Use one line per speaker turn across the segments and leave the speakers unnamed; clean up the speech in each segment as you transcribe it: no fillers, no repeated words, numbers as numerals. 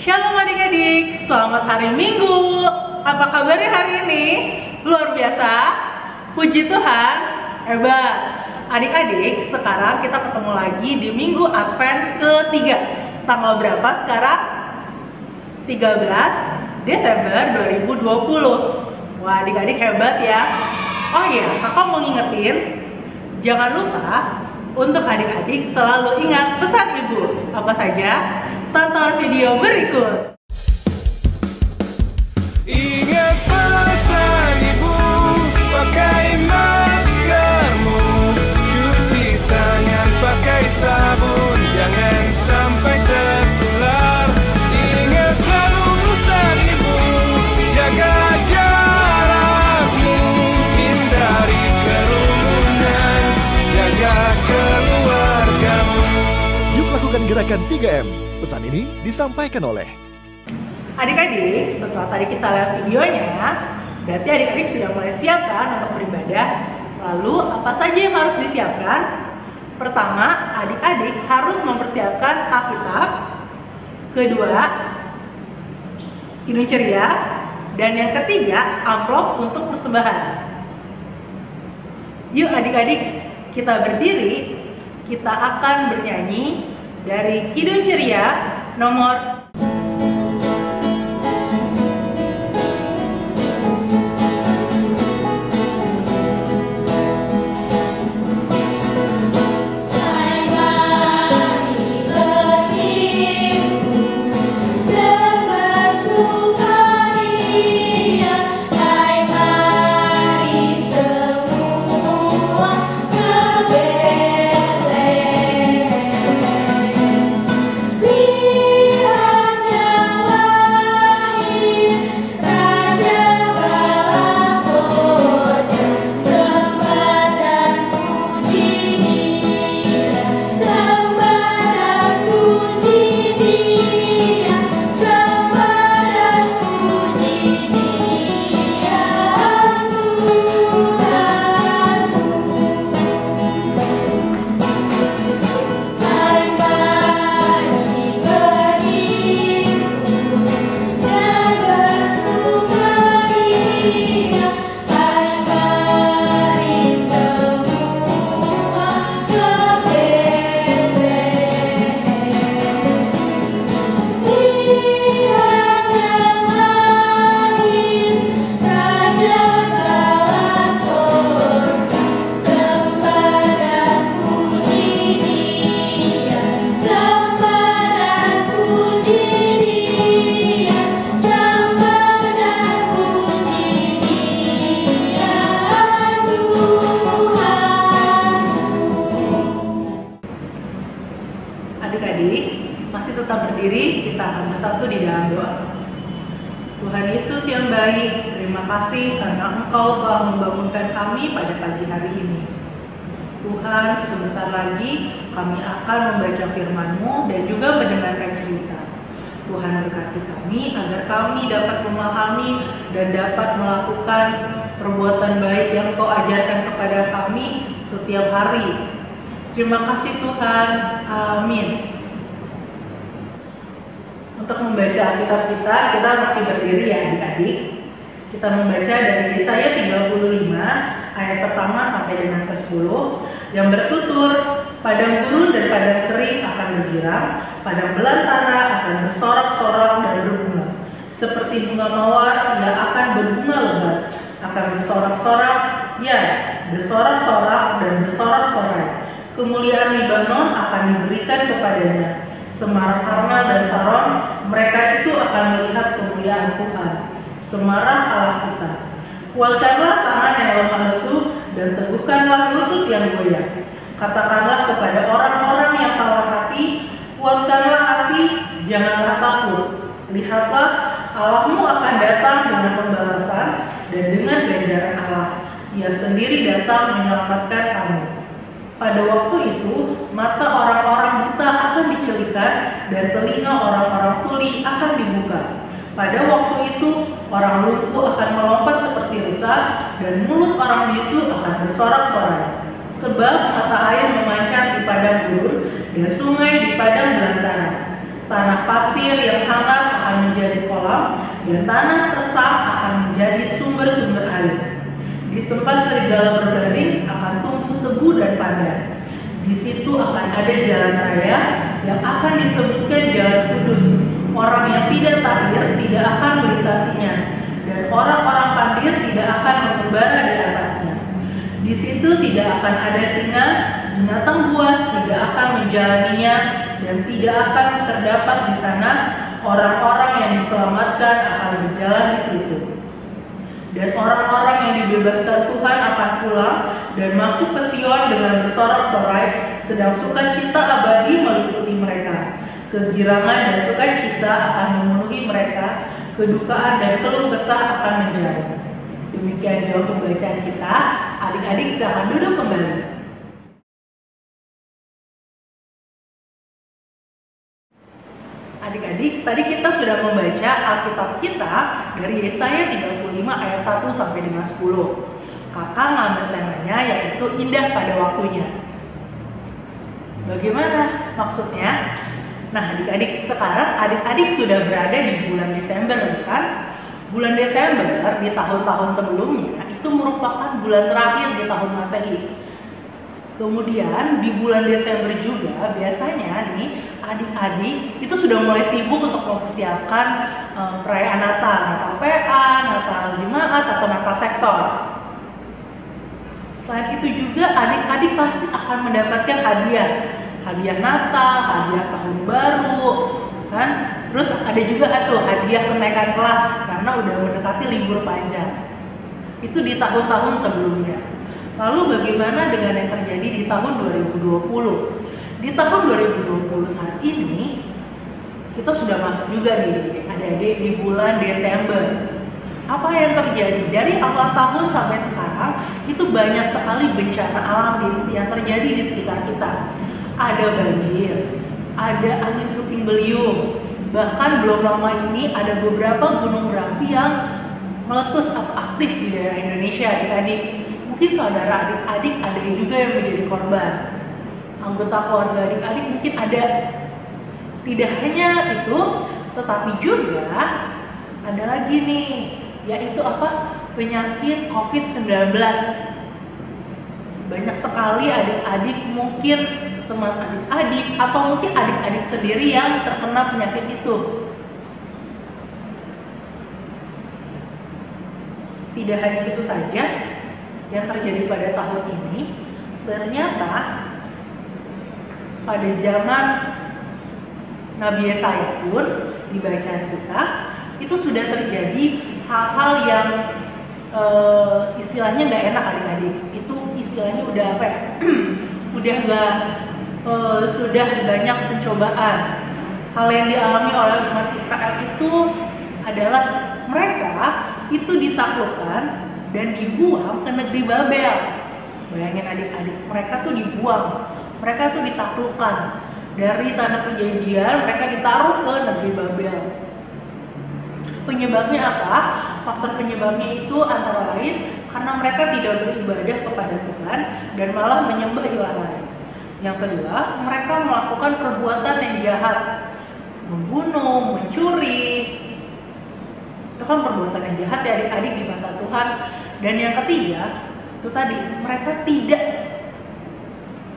Shalom adik-adik, selamat hari Minggu. Apa kabarnya hari ini? Luar biasa? Puji Tuhan, hebat. Adik-adik, sekarang kita ketemu lagi di Minggu Advent ketiga. Tanggal berapa sekarang? 13 Desember 2020. Wah, adik-adik hebat ya. Oh iya, kakak mau ngingetin, jangan lupa untuk adik-adik selalu ingat pesan ibu. Apa saja? Tonton video berikut.
Ingat pesan ibu, pakai maskermu, cuci tangan pakai sabun, jangan sampai tertular. Ingat selalu pesan ibu, jaga jarakmu, hindari kerumunan, jaga keluargamu.
Yuk lakukan gerakan 3M. Pesan ini disampaikan oleh
Adik-adik, setelah tadi kita lihat videonya, berarti adik-adik sudah mulai siapkan untuk beribadah. Lalu apa saja yang harus disiapkan? Pertama, adik-adik harus mempersiapkan Alkitab. Kedua, Kidung Ceria. Dan yang ketiga, amplop untuk persembahan. Yuk adik-adik, kita berdiri. Kita akan bernyanyi dari Kidung Ceria nomor tetap berdiri, kita akan bersatu di dalam doa. Tuhan Yesus yang baik, terima kasih karena Engkau telah membangunkan kami pada pagi hari ini. Tuhan, sebentar lagi kami akan membaca firman-Mu dan juga mendengarkan cerita. Tuhan berkati kami agar kami dapat memahami dan dapat melakukan perbuatan baik yang Engkau ajarkan kepada kami setiap hari. Terima kasih Tuhan, amin. Untuk membaca Alkitab kita masih berdiri ya adik-adik. Kita membaca dari Yesaya 35 ayat pertama sampai dengan ke-10 yang bertutur, padang gurun dan padang kering akan bergiram, padang belantara akan bersorak-sorak dan berbunga. Seperti bunga mawar, ia akan berbunga lebat, akan bersorak-sorak, ya, bersorak-sorak dan bersorak-sorai. Kemuliaan Libanon akan diberikan kepadanya. Semarak Karmel dan Saron, mereka itu akan melihat kemuliaan Tuhan. Semarak Allah kita. Kuatkanlah tangan yang lemah lesu dan teguhkanlah lutut yang goyah. Katakanlah kepada orang-orang yang tawar hati, kuatkanlah hati, janganlah takut. Lihatlah, Allahmu akan datang dengan pembalasan dan dengan ganjaran Allah. Ia sendiri datang menyelamatkan kamu. Pada waktu itu, mata orang-orang buta akan dicelikan dan telinga orang-orang tuli akan dibuka. Pada waktu itu, orang lumpuh akan melompat seperti rusa dan mulut orang bisu akan bersorak-sorai. Sebab mata air memancar di padang gurun dan sungai di padang belantara. Tanah pasir yang hangat akan menjadi kolam, dan tanah kersang akan menjadi sumber-sumber air. Di tempat serigala berbaring akan tumbuh tebu dan pandan. Di situ akan ada jalan raya yang akan disebutkan Jalan Kudus. Orang yang tidak tahir tidak akan melintasinya, dan orang-orang pandir tidak akan mengembara di atasnya. Di situ tidak akan ada singa, binatang buas tidak akan menjalaninya, dan tidak akan terdapat di sana orang-orang yang diselamatkan akan berjalan di situ. Dan orang-orang yang dibebaskan Tuhan akan pulang dan masuk ke Sion dengan bersorak-sorai, sedang sukacita abadi meliputi mereka. Kegirangan dan sukacita akan memenuhi mereka, kedukaan dan keluh kesah akan menjauh. Demikian jawab pembacaan kita. Adik-adik silakan duduk kembali. Adik-adik, tadi kita sudah membaca Alkitab kita dari Yesaya 35 ayat 1 sampai dengan 10. Kakak ngambil temanya yaitu indah pada waktunya. Bagaimana maksudnya? Nah, adik-adik, sekarang adik-adik sudah berada di bulan Desember, kan? Bulan Desember di tahun-tahun sebelumnya itu merupakan bulan terakhir di tahun Masehi. Kemudian di bulan Desember juga biasanya nih adik-adik itu sudah mulai sibuk untuk mempersiapkan perayaan Natal, Natal PA, Natal Jemaat atau Natal Sektor. Selain itu juga adik-adik pasti akan mendapatkan hadiah Natal, hadiah tahun baru, kan? Terus ada juga tuh hadiah kenaikan kelas karena udah mendekati libur panjang. Itu di tahun-tahun sebelumnya. Lalu bagaimana dengan yang terjadi di tahun 2020? Di tahun 2020 saat ini kita sudah masuk juga nih adik-adik di bulan Desember. Apa yang terjadi? Dari awal tahun sampai sekarang itu banyak sekali bencana alam yang terjadi di sekitar kita. Ada banjir, ada angin puting beliung, bahkan belum lama ini ada beberapa gunung berapi yang meletus atau aktif di daerah Indonesia adik-adik. Mungkin saudara adik-adik ada juga yang menjadi korban. Anggota keluarga adik-adik mungkin ada. Tidak hanya itu, tetapi juga ada lagi nih, yaitu apa? Penyakit COVID-19. Banyak sekali adik-adik, mungkin teman adik-adik atau mungkin adik-adik sendiri yang terkena penyakit itu. Tidak hanya itu saja yang terjadi pada tahun ini, ternyata pada zaman Nabi Yesaya pun di bacaan kita itu sudah terjadi hal-hal yang istilahnya nggak enak adik-adik. Itu istilahnya udah apa ya? Udah nggak sudah banyak pencobaan. Hal yang dialami oleh umat Israel itu adalah mereka itu ditaklukkan dan dibuang ke negeri Babel. Bayangin adik-adik, mereka tuh dibuang, mereka tuh ditaklukkan dari tanah perjanjian, mereka ditaruh ke negeri Babel. Penyebabnya apa? Faktor penyebabnya itu antara lain karena mereka tidak beribadah kepada Tuhan dan malah menyembah ilah lain. Yang kedua, mereka melakukan perbuatan yang jahat, membunuh, mencuri. Itu kan perbuatan yang jahat ya adik-adik di mata Tuhan. Dan yang ketiga, itu tadi mereka tidak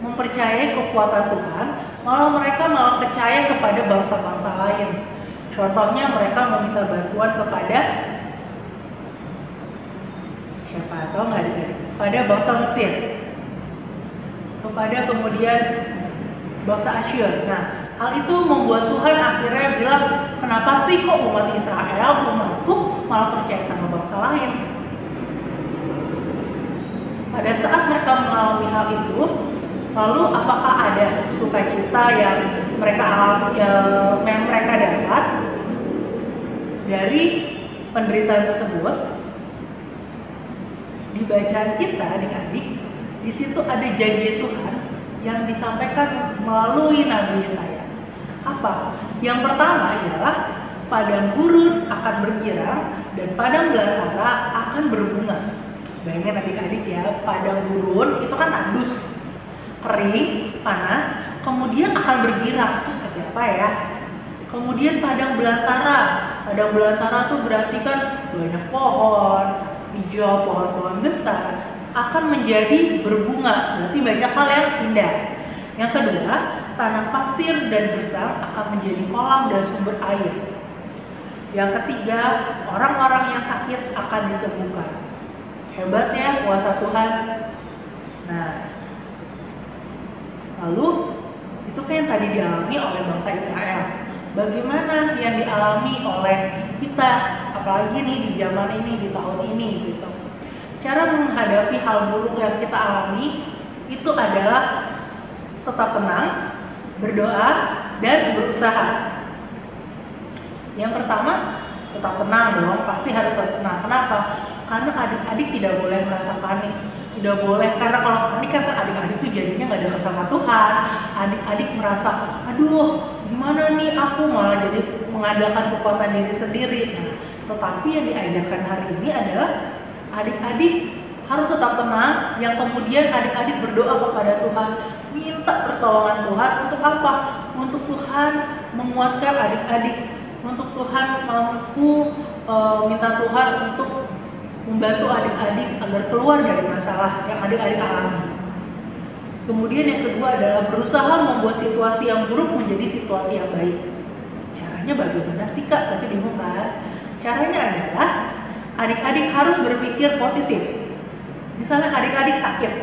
mempercayai kekuatan Tuhan, malah percaya kepada bangsa-bangsa lain. Contohnya mereka meminta bantuan kepada siapa atau nggak adik-adik? Pada bangsa Mesir, kepada kemudian bangsa Asyur. Nah, hal itu membuat Tuhan akhirnya bilang, kenapa sih kok umat Israel, umatku malah percaya sama bangsa lain? Pada saat mereka mengalami hal itu, lalu apakah ada sukacita yang mereka dapat dari penderitaan tersebut? Di bacaan kita adik-adik, di situ ada janji Tuhan yang disampaikan melalui Nabi Yesaya. Apa? Yang pertama ialah padang gurun akan bergirang dan padang belantara akan berbunga. Bayangin adik-adik ya, padang gurun itu kan tandus, kering, panas, kemudian akan bergirang. Itu seperti apa ya? Kemudian padang belantara. Padang belantara tuh berarti kan banyak pohon, hijau, pohon-pohon besar, akan menjadi berbunga, berarti banyak hal yang indah. Yang kedua, tanah pasir dan gersang akan menjadi kolam dan sumber air. Yang ketiga, orang-orang yang sakit akan disembuhkan. Hebat ya kuasa Tuhan. Nah, lalu itu kan yang tadi dialami oleh bangsa Israel. Bagaimana yang dialami oleh kita, apalagi nih di zaman ini, di tahun ini gitu. Cara menghadapi hal buruk yang kita alami itu adalah tetap tenang, berdoa, dan berusaha. Yang pertama, tetap tenang dong, pasti harus tetap tenang. Kenapa? Karena adik-adik tidak boleh merasa panik. Tidak boleh, karena kalau panik kan adik-adik tuh jadinya nggak dekat sama Tuhan. Adik-adik merasa, aduh gimana nih aku, malah jadi mengadakan kekuatan diri sendiri. Nah, tetapi yang diajarkan hari ini adalah adik-adik harus tetap tenang, yang kemudian adik-adik berdoa kepada Tuhan, minta pertolongan Tuhan untuk apa? Untuk Tuhan menguatkan adik-adik, untuk Tuhan mampu minta Tuhan untuk membantu adik-adik agar keluar dari masalah yang adik-adik alami. Kemudian yang kedua adalah berusaha membuat situasi yang buruk menjadi situasi yang baik. Caranya bagaimana sih Kak? Pasti bingung kan? Caranya adalah adik-adik harus berpikir positif. Misalnya adik-adik sakit,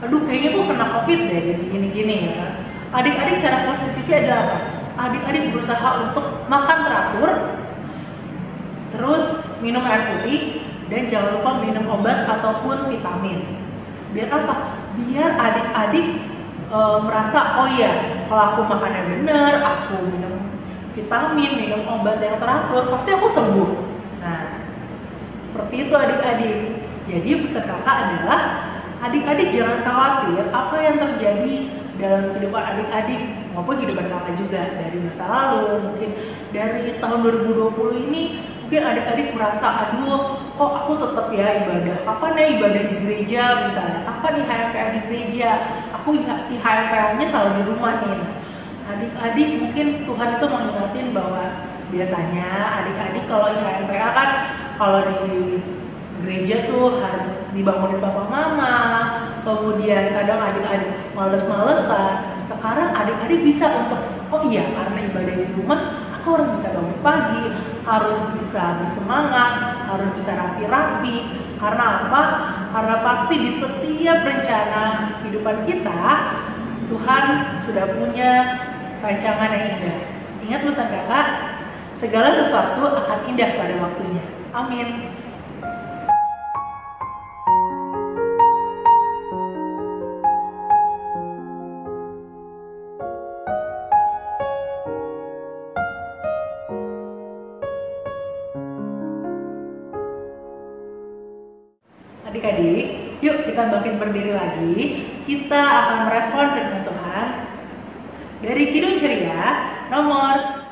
aduh kayaknya tuh kena COVID deh, gini-gini ya. Adik-adik cara positifnya adalah apa? Adik-adik berusaha untuk makan teratur, terus minum air putih, dan jangan lupa minum obat ataupun vitamin. Biar apa? Biar adik-adik merasa, oh iya, kalau aku makannya bener, aku minum vitamin, minum obat yang teratur, pasti aku sembuh. Nah, seperti itu adik-adik. Jadi pesan kakak adalah adik-adik jangan khawatir apa yang terjadi dalam kehidupan adik-adik maupun kehidupan kakak juga, dari masa lalu, mungkin dari tahun 2020 ini. Mungkin adik-adik merasa, aduh kok aku tetap ya ibadah, kapan ya ibadah di gereja misalnya, kapan di HMPA di gereja, aku di HMPA-nya selalu di rumah nih. Adik-adik mungkin Tuhan itu mengingatin bahwa biasanya adik-adik kalau di HMPA kan, kalau di gereja tuh harus dibangunin papa mama, kemudian kadang adik-adik males-malesan. Sekarang adik-adik bisa untuk, oh iya karena ibadah di rumah, aku harus bisa bangun pagi, harus bisa bersemangat, harus bisa rapi-rapi. Karena apa? Karena pasti di setiap rencana kehidupan kita, Tuhan sudah punya rancangan yang indah. Ingat pesan kakak, segala sesuatu akan indah pada waktunya. Amin. Adik-adik, yuk kita bangkit berdiri lagi. Kita akan merespon firman Tuhan dari Kidung Ceria nomor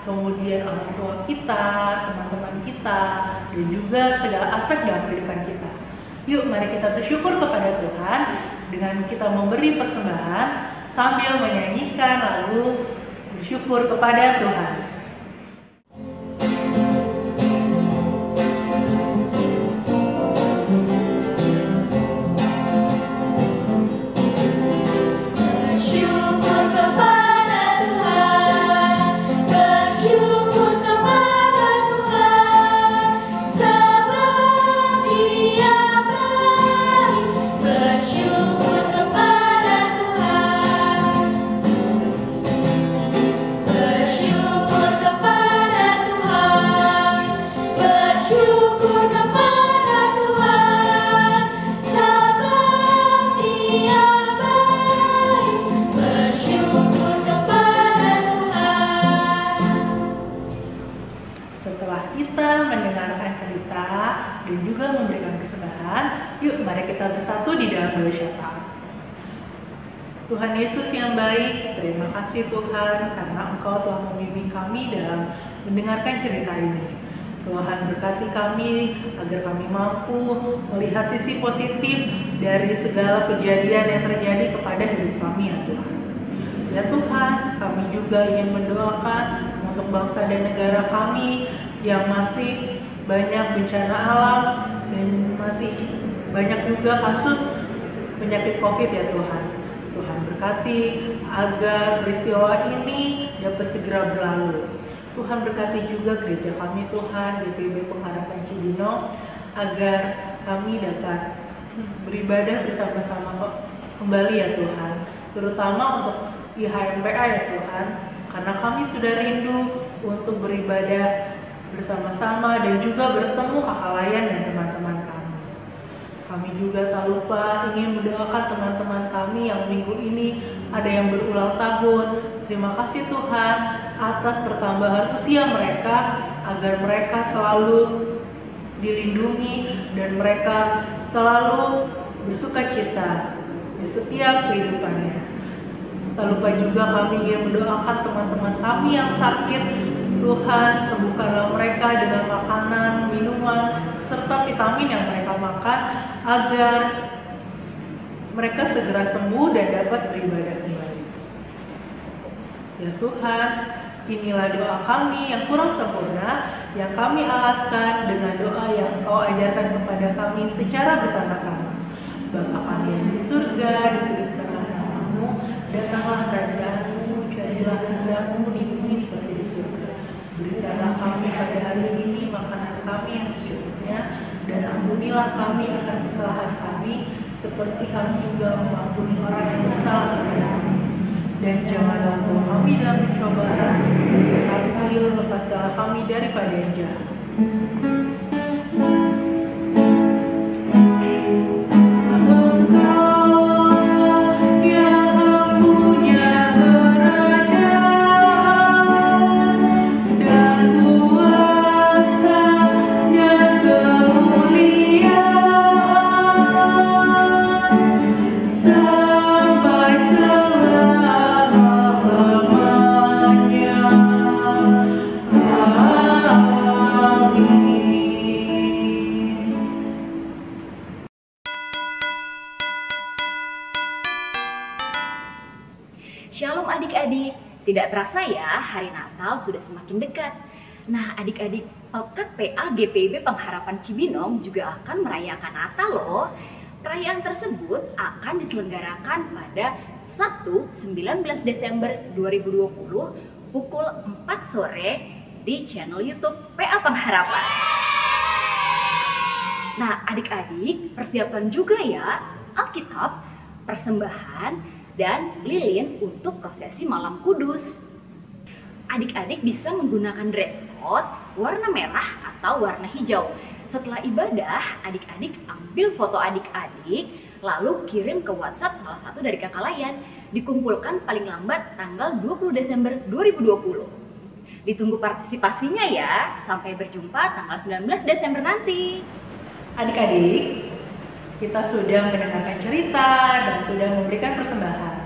kemudian orang tua kita, teman-teman kita, dan juga segala aspek dalam kehidupan kita. Yuk, mari kita bersyukur kepada Tuhan dengan kita memberi persembahan sambil menyanyikan lagu bersyukur kepada Tuhan. Setelah kita mendengarkan cerita dan juga memberikan persembahan, yuk mari kita bersatu di dalam doa syafaat. Tuhan Yesus yang baik, terima kasih Tuhan karena Engkau telah membimbing kami dalam mendengarkan cerita ini. Tuhan berkati kami agar kami mampu melihat sisi positif dari segala kejadian yang terjadi kepada hidup kami ya Tuhan. Ya Tuhan, kami juga ingin mendoakan untuk bangsa dan negara kami yang masih banyak bencana alam dan masih banyak juga kasus penyakit COVID ya Tuhan. Tuhan berkati agar peristiwa ini dapat segera berlalu. Tuhan berkati juga gereja kami Tuhan, GPIB Pengharapan Cibinong, agar kami dapat beribadah bersama-sama kembali ya Tuhan. Terutama untuk IHMPA ya Tuhan, karena kami sudah rindu untuk beribadah bersama-sama dan juga bertemu kakak layan dan teman-teman kami. Kami juga tak lupa ingin mendoakan teman-teman kami yang minggu ini ada yang berulang tahun. Terima kasih Tuhan atas pertambahan usia mereka, agar mereka selalu dilindungi dan mereka selalu bersukacita di setiap kehidupannya. Tak lupa juga kami ingin mendoakan teman-teman kami yang sakit. Tuhan, sembuhkanlah mereka dengan makanan, minuman, serta vitamin yang mereka makan agar mereka segera sembuh dan dapat beribadah kembali. Ya Tuhan, inilah doa kami yang kurang sempurna, yang kami alaskan dengan doa yang Engkau ajarkan kepada kami secara bersama-sama. Bapa kami yang di surga, dikuduskanlah nama-Mu, datanglah kerajaan-Mu, jadilah kehendak-Mu di bumi seperti di surga. Berikanlah kami pada hari ini makanan kami yang secukupnya, dan ampunilah kami akan kesalahan kami, seperti kami juga mengampuni orang yang bersalah kepada kami. Dan janganlah membawa kami dalam pencobaan, tetapi lepaskanlah kami daripada yang jahat.
Shalom adik-adik, tidak terasa ya hari Natal sudah semakin dekat. Nah adik-adik, Pekat PA GPIB Pengharapan Cibinong juga akan merayakan Natal loh. Perayaan tersebut akan diselenggarakan pada Sabtu 19 Desember 2020 pukul 4 sore di channel YouTube PA Pengharapan. Nah adik-adik, persiapkan juga ya Alkitab, persembahan, dan lilin untuk prosesi malam kudus. Adik-adik bisa menggunakan dress code warna merah atau warna hijau. Setelah ibadah, adik-adik ambil foto adik-adik, lalu kirim ke WhatsApp salah satu dari kakak layan. Dikumpulkan paling lambat tanggal 20 Desember 2020. Ditunggu partisipasinya ya. Sampai berjumpa tanggal 19 Desember nanti.
Adik-adik, kita sudah mendengarkan cerita dan sudah memberikan persembahan.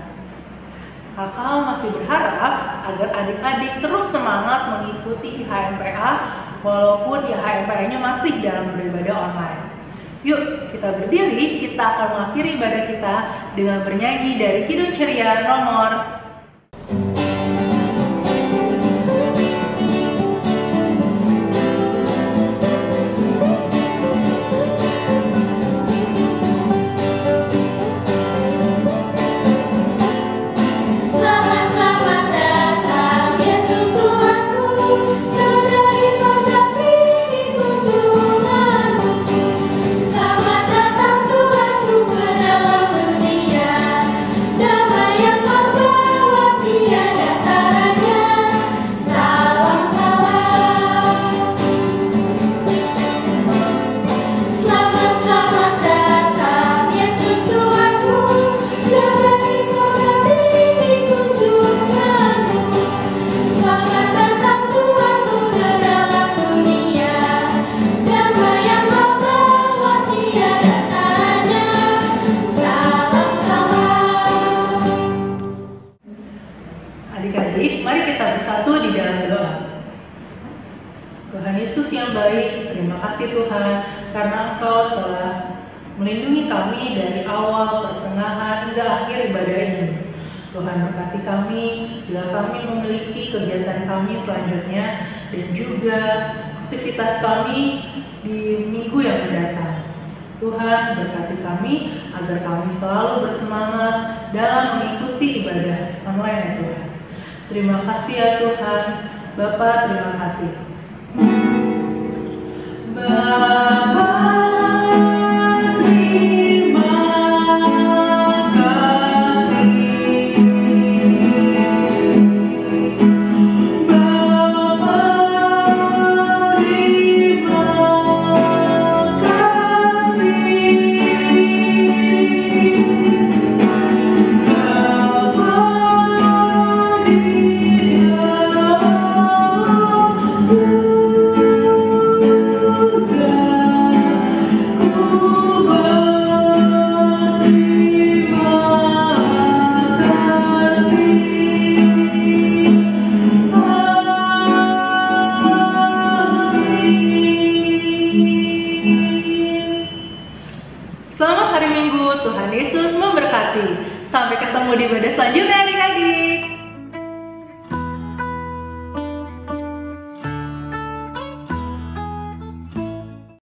Kakak masih berharap agar adik-adik terus semangat mengikuti IHMPA walaupun IHMPA-nya masih dalam beribadah online. Yuk kita berdiri, kita akan mengakhiri ibadah kita dengan bernyanyi dari Kidung Ceria nomor Adik-adik, mari kita bersatu di dalam doa. Tuhan Yesus yang baik, terima kasih Tuhan karena Engkau telah melindungi kami dari awal, pertengahan, hingga akhir ibadah ini. Tuhan berkati kami bila kami memiliki kegiatan kami selanjutnya dan juga aktivitas kami di minggu yang mendatang. Tuhan berkati kami agar kami selalu bersemangat dalam mengikuti ibadah online ya Tuhan. Terima kasih ya Tuhan, Bapa, terima kasih. Bapa, terima kasih. Bapa, terima Selamat hari Minggu, Tuhan Yesus memberkati. Sampai ketemu di ibadah selanjutnya adik-adik.